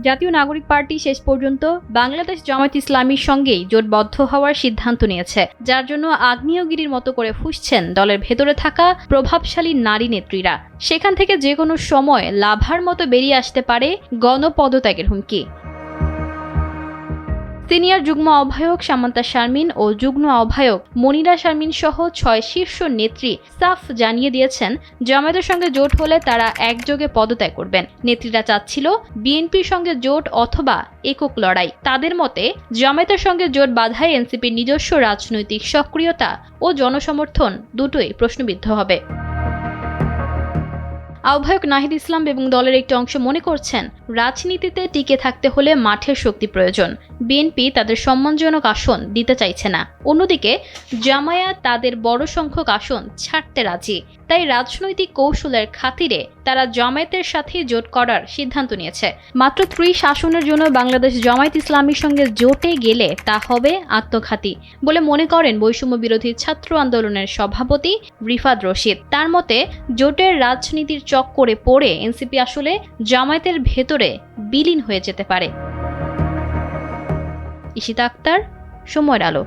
জাতীয় নাগরিক পার্টি শেষ পর্যন্ত বাংলাদেশ জামায়াত ইসলামীর সঙ্গেই জোটবদ্ধ হওয়ার সিদ্ধান্ত নিয়েছে, যার জন্য আগ্নেয়গিরির মতো করে ফুঁসছেন দলের ভেতরে থাকা প্রভাবশালী নারী নেত্রীরা। সেখান থেকে যে কোনো সময় লাভার মতো বেরিয়ে আসতে পারে গণপদত্যাগের হুমকি। সিনিয়র যুগ্ম আহ্বায়ক সামান্তা শারমিন ও যুগ্ম আহ্বায়ক মনিরা শারমিন সহ 6 শীর্ষ নেত্রী সাফ জানিয়ে দিয়েছেন, জামায়াতের সঙ্গে জোট হলে তারা একযোগে পদত্যাগ করবেন। নেত্রীরা চাচ্ছিল বিএনপির সঙ্গে জোট অথবা একক লড়াই। তাদের মতে জামায়াতের সঙ্গে জোট বাধায় এনসিপির নিজস্ব রাজনৈতিক সক্রিয়তা ও জনসমর্থন দুটোই প্রশ্নবিদ্ধ হবে। আহ্বায়ক নাহিদ ইসলাম এবং দলের একটি অংশ মনে করছেন, রাজনীতিতে টিকে থাকতে হলে মাঠের শক্তি প্রয়োজন। বিএনপি তাদের সম্মানজনক আসন দিতে চাইছে না। অন্যদিকে জামায়াত তাদের বড় সংখ্যক আসন ছাড়তে রাজি। তাই রাজনৈতিক কৌশলের খাতিরে তারা জামায়াতের সাথে জোট করার সিদ্ধান্ত নিয়েছে। মাত্র 30 আসনের জন্য বাংলাদেশ জামায়াত ইসলামীর সঙ্গে জোটে গেলে তা হবে আত্মঘাতী বলে মনে করেন বৈষম্য বিরোধী ছাত্র আন্দোলনের সভাপতি রিফাত রশিদ। তার মতে, জোটের রাজনীতির চক্করে পড়ে এনসিপি আসলে জামায়াতের ভেতরে বিলীন হয়ে যেতে পারে। ইশিতা আক্তার, সময়ের আলো।